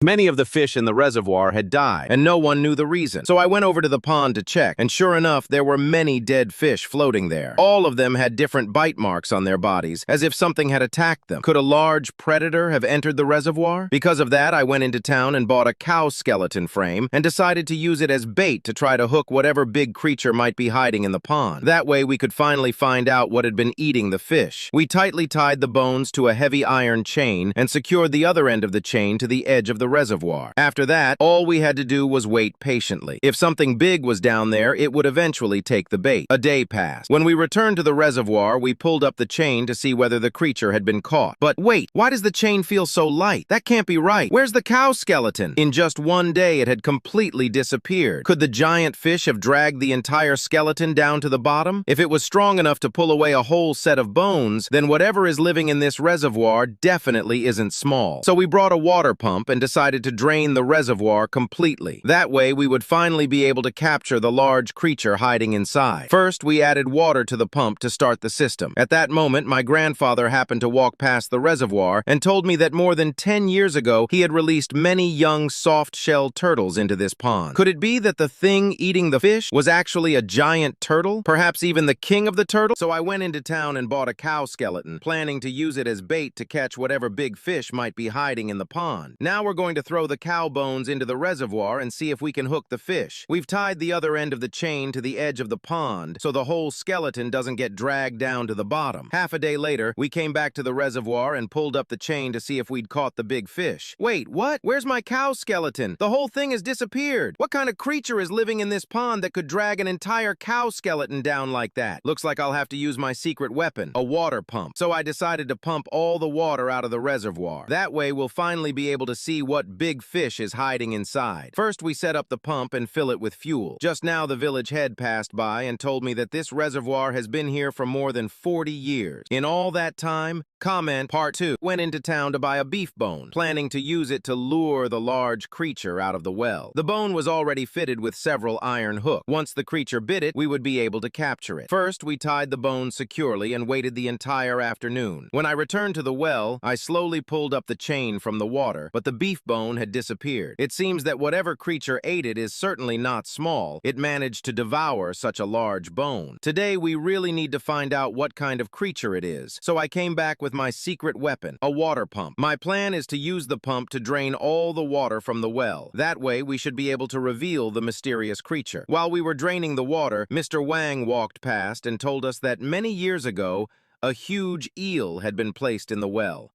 Many of the fish in the reservoir had died, and no one knew the reason. So I went over to the pond to check, and sure enough, there were many dead fish floating there. All of them had different bite marks on their bodies, as if something had attacked them. Could a large predator have entered the reservoir? Because of that, I went into town and bought a cow skeleton frame and decided to use it as bait to try to hook whatever big creature might be hiding in the pond. That way, we could finally find out what had been eating the fish. We tightly tied the bones to a heavy iron chain and secured the other end of the chain to the edge of the reservoir. After that, all we had to do was wait patiently. If something big was down there, it would eventually take the bait. A day passed. When we returned to the reservoir, we pulled up the chain to see whether the creature had been caught. But wait, why does the chain feel so light? That can't be right. Where's the cow skeleton? In just one day, it had completely disappeared. Could the giant fish have dragged the entire skeleton down to the bottom? If it was strong enough to pull away a whole set of bones, then whatever is living in this reservoir definitely isn't small. So we brought a water pump and decided to drain the reservoir completely. That way, we would finally be able to capture the large creature hiding inside. First, we added water to the pump to start the system. At that moment, my grandfather happened to walk past the reservoir and told me that more than 10 years ago, he had released many young soft-shell turtles into this pond. Could it be that the thing eating the fish was actually a giant turtle? Perhaps even the king of the turtles? So I went into town and bought a cow skeleton, planning to use it as bait to catch whatever big fish might be hiding in the pond. Now we're going to throw the cow bones into the reservoir and see if we can hook the fish. We've tied the other end of the chain to the edge of the pond so the whole skeleton doesn't get dragged down to the bottom. Half a day later, we came back to the reservoir and pulled up the chain to see if we'd caught the big fish. Wait, what? Where's my cow skeleton? The whole thing has disappeared. What kind of creature is living in this pond that could drag an entire cow skeleton down like that? Looks like I'll have to use my secret weapon, a water pump. So I decided to pump all the water out of the reservoir. That way, we'll finally be able to see what big fish is hiding inside. First, we set up the pump and fill it with fuel. Just now, the village head passed by and told me that this reservoir has been here for more than 40 years. In all that time, Comment Part 2 went into town to buy a beef bone, planning to use it to lure the large creature out of the well. The bone was already fitted with several iron hooks. Once the creature bit it, we would be able to capture it. First, we tied the bone securely and waited the entire afternoon. When I returned to the well, I slowly pulled up the chain from the water, but the beef bone had disappeared. It seems that whatever creature ate it is certainly not small. It managed to devour such a large bone. Today, we really need to find out what kind of creature it is. So I came back with my secret weapon, a water pump. My plan is to use the pump to drain all the water from the well. That way, we should be able to reveal the mysterious creature. While we were draining the water, Mr. Wang walked past and told us that many years ago, a huge eel had been placed in the well.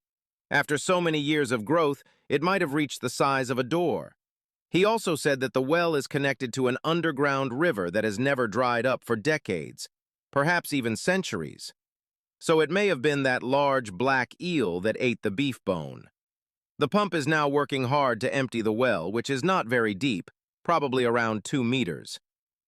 After so many years of growth, it might have reached the size of a door. He also said that the well is connected to an underground river that has never dried up for decades, perhaps even centuries. So it may have been that large black eel that ate the beef bone. The pump is now working hard to empty the well, which is not very deep, probably around 2 meters.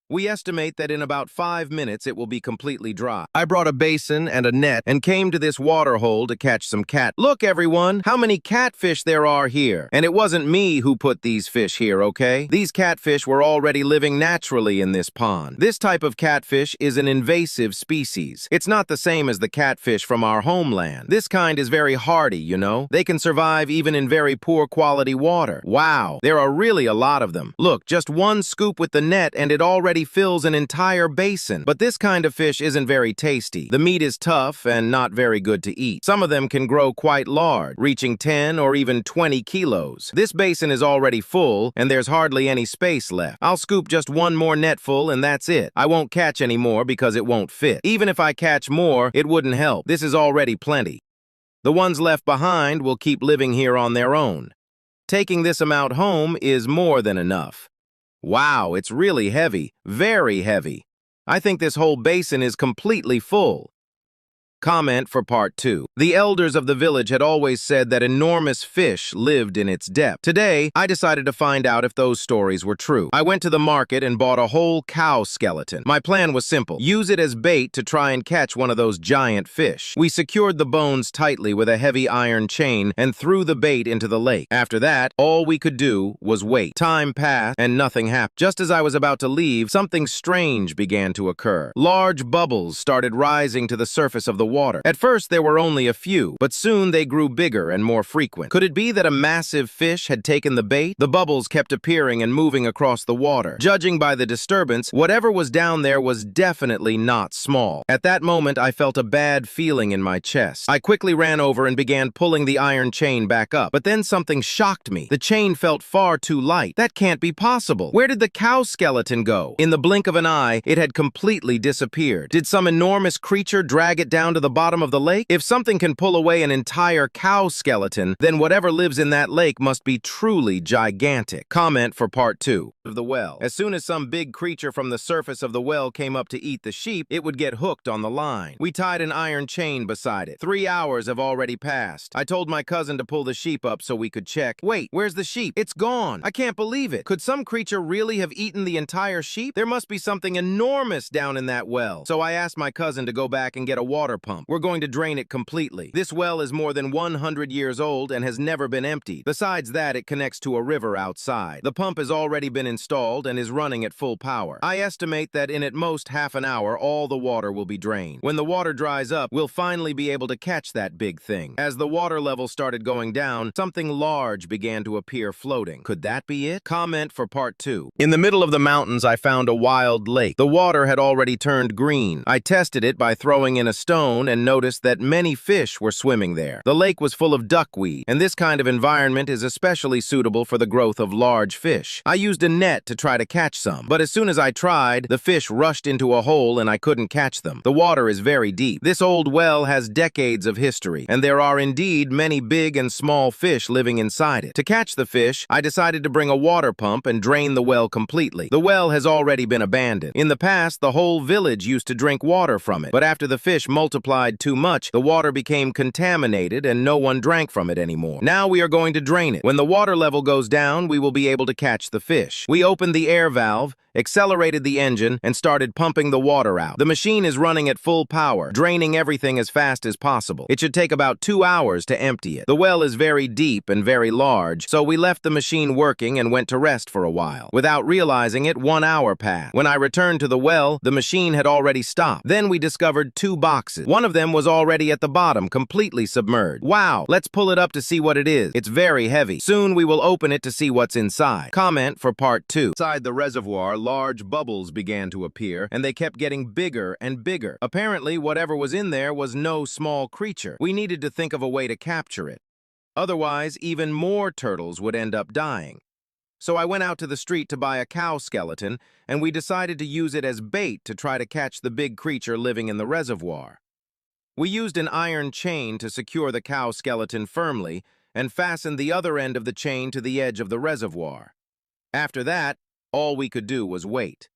We estimate that in about 5 minutes it will be completely dry. I brought a basin and a net and came to this water hole to catch some cat. Look, everyone, how many catfish there are here. And it wasn't me who put these fish here, okay? These catfish were already living naturally in this pond. This type of catfish is an invasive species. It's not the same as the catfish from our homeland. This kind is very hardy, you know? They can survive even in very poor quality water. Wow, there are really a lot of them. Look, just one scoop with the net and it already fills an entire basin. But this kind of fish isn't very tasty. The meat is tough and not very good to eat. Some of them can grow quite large, reaching 10 or even 20 kilos. This basin is already full, and there's hardly any space left. I'll scoop just one more net full, and that's it. I won't catch any more because it won't fit. Even if I catch more, it wouldn't help. This is already plenty. The ones left behind will keep living here on their own. Taking this amount home is more than enough. Wow, it's really heavy, very heavy. I think this whole basin is completely full. Comment for Part 2. The elders of the village had always said that enormous fish lived in its depth. Today, I decided to find out if those stories were true. I went to the market and bought a whole cow skeleton. My plan was simple. Use it as bait to try and catch one of those giant fish. We secured the bones tightly with a heavy iron chain and threw the bait into the lake. After that, all we could do was wait. Time passed and nothing happened. Just as I was about to leave, something strange began to occur. Large bubbles started rising to the surface of the the water. At first, there were only a few, but soon they grew bigger and more frequent. Could it be that a massive fish had taken the bait? The bubbles kept appearing and moving across the water. Judging by the disturbance, whatever was down there was definitely not small. At that moment, I felt a bad feeling in my chest. I quickly ran over and began pulling the iron chain back up, but then something shocked me. The chain felt far too light. That can't be possible. Where did the cow skeleton go? In the blink of an eye, it had completely disappeared. Did some enormous creature drag it down to the bottom of the lake? If something can pull away an entire cow skeleton, then whatever lives in that lake must be truly gigantic. Comment for part 2 of the well. As soon as some big creature from the surface of the well came up to eat the sheep, it would get hooked on the line. We tied an iron chain beside it. 3 hours have already passed. I told my cousin to pull the sheep up so we could check. Wait, where's the sheep? It's gone. I can't believe it. Could some creature really have eaten the entire sheep? There must be something enormous down in that well. So I asked my cousin to go back and get a water pump. We're going to drain it completely. This well is more than 100 years old and has never been emptied. Besides that, it connects to a river outside. The pump has already been installed and is running at full power. I estimate that in at most half an hour, all the water will be drained. When the water dries up, we'll finally be able to catch that big thing. As the water level started going down, something large began to appear floating. Could that be it? Comment for part 2. In the middle of the mountains, I found a wild lake. The water had already turned green. I tested it by throwing in a stone and noticed that many fish were swimming there. The lake was full of duckweed, and this kind of environment is especially suitable for the growth of large fish. I used a net to try to catch some, but as soon as I tried, the fish rushed into a hole and I couldn't catch them. The water is very deep. This old well has decades of history, and there are indeed many big and small fish living inside it. To catch the fish, I decided to bring a water pump and drain the well completely. The well has already been abandoned. In the past, the whole village used to drink water from it, but after the fish multiplied too much, the water became contaminated and no one drank from it anymore. Now we are going to drain it. When the water level goes down, we will be able to catch the fish. We opened the air valve, accelerated the engine, and started pumping the water out. The machine is running at full power, draining everything as fast as possible. It should take about 2 hours to empty it. The well is very deep and very large, so we left the machine working and went to rest for a while. Without realizing it, 1 hour passed. When I returned to the well, the machine had already stopped. Then we discovered 2 boxes. One of them was already at the bottom, completely submerged. Wow, let's pull it up to see what it is. It's very heavy. Soon we will open it to see what's inside. Comment for part 2. Inside the reservoir, large bubbles began to appear, and they kept getting bigger and bigger. Apparently, whatever was in there was no small creature. We needed to think of a way to capture it. Otherwise, even more turtles would end up dying. So I went out to the street to buy a cow skeleton, and we decided to use it as bait to try to catch the big creature living in the reservoir. We used an iron chain to secure the cow skeleton firmly and fastened the other end of the chain to the edge of the reservoir. After that, all we could do was wait.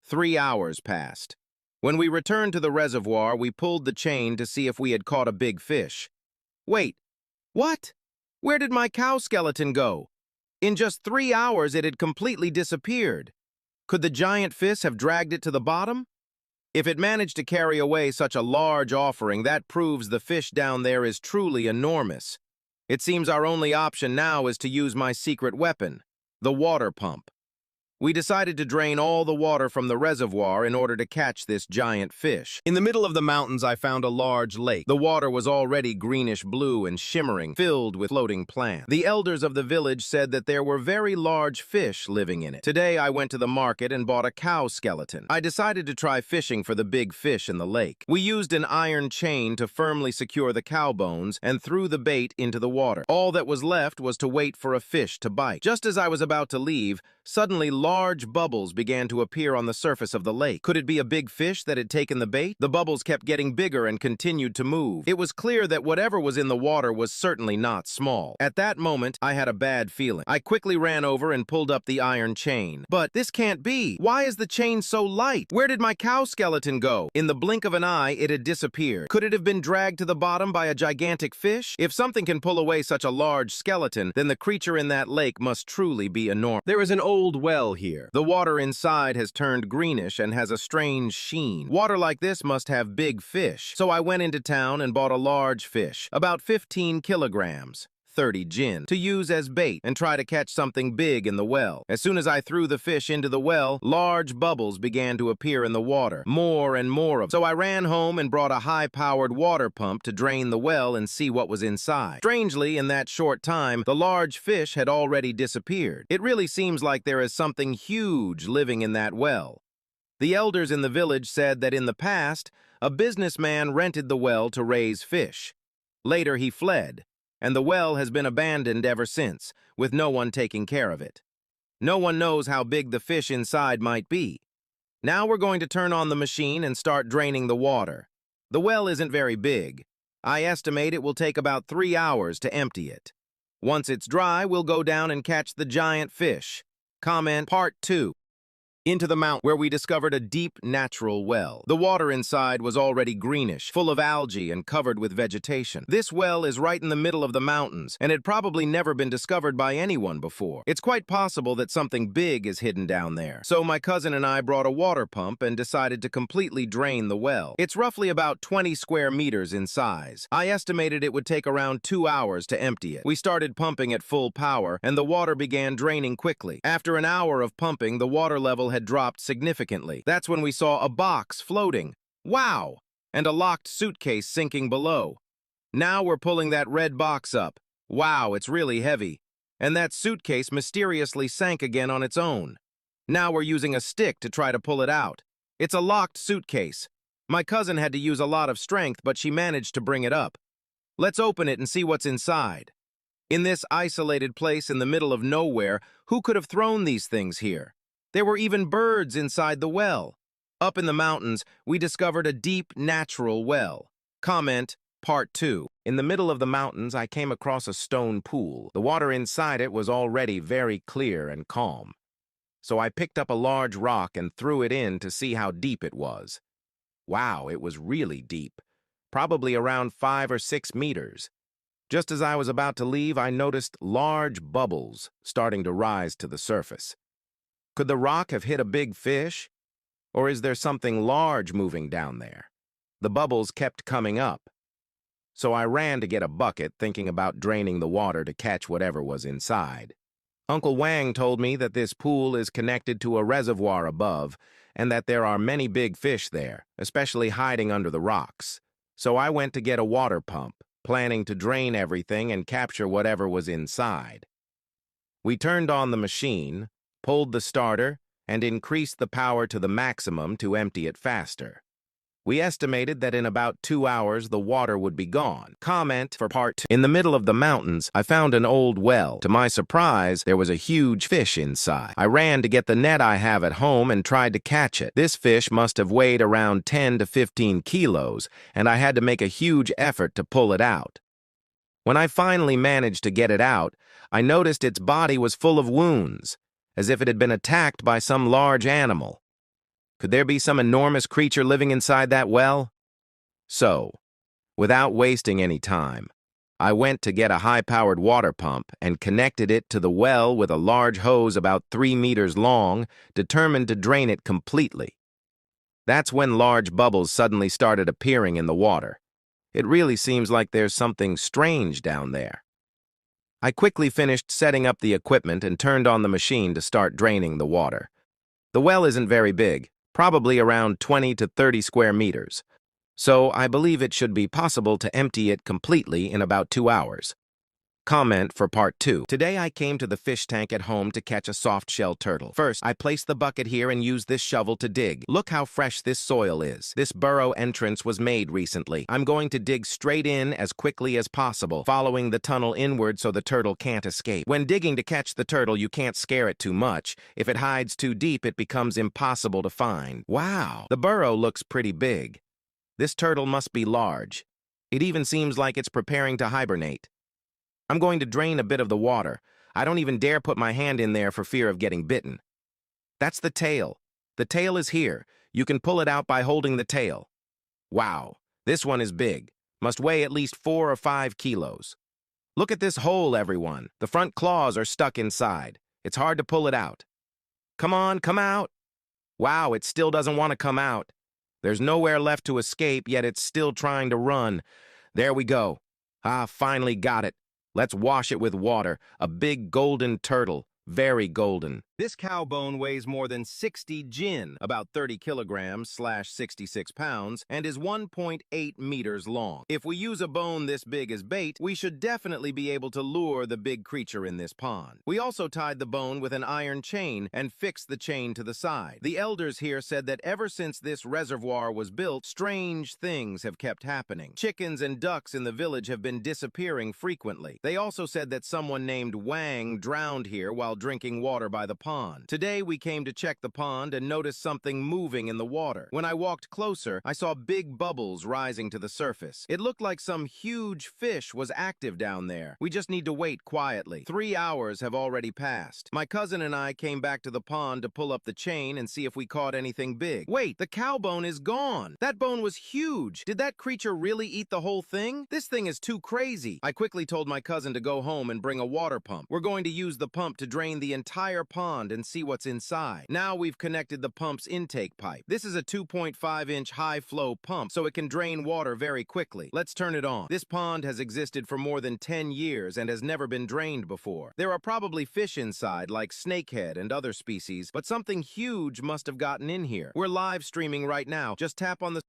3 hours passed. When we returned to the reservoir, we pulled the chain to see if we had caught a big fish. Wait, what? Where did my cow skeleton go? In just 3 hours, it had completely disappeared. Could the giant fish have dragged it to the bottom? If it managed to carry away such a large offering, that proves the fish down there is truly enormous. It seems our only option now is to use my secret weapon, the water pump. We decided to drain all the water from the reservoir in order to catch this giant fish. In the middle of the mountains, I found a large lake. The water was already greenish-blue and shimmering, filled with floating plants. The elders of the village said that there were very large fish living in it. Today, I went to the market and bought a cow skeleton. I decided to try fishing for the big fish in the lake. We used an iron chain to firmly secure the cow bones and threw the bait into the water. All that was left was to wait for a fish to bite. Just as I was about to leave, suddenly large bubbles began to appear on the surface of the lake. Could it be a big fish that had taken the bait? The bubbles kept getting bigger and continued to move. It was clear that whatever was in the water was certainly not small. At that moment, I had a bad feeling. I quickly ran over and pulled up the iron chain. But this can't be. Why is the chain so light? Where did my cow skeleton go? In the blink of an eye, it had disappeared. Could it have been dragged to the bottom by a gigantic fish? If something can pull away such a large skeleton, then the creature in that lake must truly be enormous. There is an old well here. The water inside has turned greenish and has a strange sheen. Water like this must have big fish. So I went into town and bought a large fish, about 15 kilograms. 30 gin, to use as bait and try to catch something big in the well. As soon as I threw the fish into the well, large bubbles began to appear in the water, more and more of them. So I ran home and brought a high-powered water pump to drain the well and see what was inside. Strangely, in that short time, the large fish had already disappeared. It really seems like there is something huge living in that well. The elders in the village said that in the past, a businessman rented the well to raise fish. Later, he fled, and the well has been abandoned ever since, with no one taking care of it. No one knows how big the fish inside might be. Now we're going to turn on the machine and start draining the water. The well isn't very big. I estimate it will take about 3 hours to empty it. Once it's dry, we'll go down and catch the giant fish. Comment Part 2. Into the mountain, where we discovered a deep, natural well. The water inside was already greenish, full of algae and covered with vegetation. This well is right in the middle of the mountains, and had probably never been discovered by anyone before. It's quite possible that something big is hidden down there. So my cousin and I brought a water pump and decided to completely drain the well. It's roughly about 20 square meters in size. I estimated it would take around 2 hours to empty it. We started pumping at full power, and the water began draining quickly. After an hour of pumping, the water level had dropped significantly. That's when we saw a box floating. Wow! And a locked suitcase sinking below. Now we're pulling that red box up. Wow, it's really heavy. And that suitcase mysteriously sank again on its own. Now we're using a stick to try to pull it out. It's a locked suitcase. My cousin had to use a lot of strength, but she managed to bring it up. Let's open it and see what's inside. In this isolated place in the middle of nowhere, who could have thrown these things here? There were even birds inside the well. Up in the mountains, we discovered a deep, natural well. Comment Part 2. In the middle of the mountains, I came across a stone pool. The water inside it was already very clear and calm. So I picked up a large rock and threw it in to see how deep it was. Wow, it was really deep. Probably around 5 or 6 meters. Just as I was about to leave, I noticed large bubbles starting to rise to the surface. Could the rock have hit a big fish? Or is there something large moving down there? The bubbles kept coming up. So I ran to get a bucket, thinking about draining the water to catch whatever was inside. Uncle Wang told me that this pool is connected to a reservoir above, and that there are many big fish there, especially hiding under the rocks. So I went to get a water pump, planning to drain everything and capture whatever was inside. We turned on the machine, pulled the starter, and increased the power to the maximum to empty it faster. We estimated that in about 2 hours the water would be gone. Comment for Part 2. In the middle of the mountains, I found an old well. To my surprise, there was a huge fish inside. I ran to get the net I have at home and tried to catch it. This fish must have weighed around 10 to 15 kilos, and I had to make a huge effort to pull it out. When I finally managed to get it out, I noticed its body was full of wounds, as if it had been attacked by some large animal. Could there be some enormous creature living inside that well? So, without wasting any time, I went to get a high-powered water pump and connected it to the well with a large hose about 3 meters long, determined to drain it completely. That's when large bubbles suddenly started appearing in the water. It really seems like there's something strange down there. I quickly finished setting up the equipment and turned on the machine to start draining the water. The well isn't very big, probably around 20 to 30 square meters, so I believe it should be possible to empty it completely in about 2 hours. Comment for Part 2. Today I came to the fish tank at home to catch a soft-shell turtle. First, I placed the bucket here and used this shovel to dig. Look how fresh this soil is. This burrow entrance was made recently. I'm going to dig straight in as quickly as possible, following the tunnel inward so the turtle can't escape. When digging to catch the turtle, you can't scare it too much. If it hides too deep, it becomes impossible to find. Wow, the burrow looks pretty big. This turtle must be large. It even seems like it's preparing to hibernate. I'm going to drain a bit of the water. I don't even dare put my hand in there for fear of getting bitten. That's the tail. The tail is here. You can pull it out by holding the tail. Wow, this one is big. Must weigh at least 4 or 5 kilos. Look at this hole, everyone. The front claws are stuck inside. It's hard to pull it out. Come on, come out. Wow, it still doesn't want to come out. There's nowhere left to escape, yet it's still trying to run. There we go. Ah, finally got it. Let's wash it with water. A big golden turtle. Very golden. This cow bone weighs more than 60 jin, about 30 kilograms/66 pounds, and is 1.8 meters long. If we use a bone this big as bait, we should definitely be able to lure the big creature in this pond. We also tied the bone with an iron chain and fixed the chain to the side. The elders here said that ever since this reservoir was built, strange things have kept happening. Chickens and ducks in the village have been disappearing frequently. They also said that someone named Wang drowned here while drinking water by the pond. Today we came to check the pond and noticed something moving in the water. When I walked closer, I saw big bubbles rising to the surface. It looked like some huge fish was active down there. We just need to wait quietly. 3 hours have already passed. My cousin and I came back to the pond to pull up the chain and see if we caught anything big. Wait, the cow bone is gone. That bone was huge. Did that creature really eat the whole thing? This thing is too crazy. I quickly told my cousin to go home and bring a water pump. We're going to use the pump to drain the entire pond and see what's inside. Now we've connected the pump's intake pipe. This is a 2.5-inch high-flow pump, so it can drain water very quickly. Let's turn it on. This pond has existed for more than 10 years and has never been drained before. There are probably fish inside, like snakehead and other species, but something huge must have gotten in here. We're live streaming right now. Just tap on the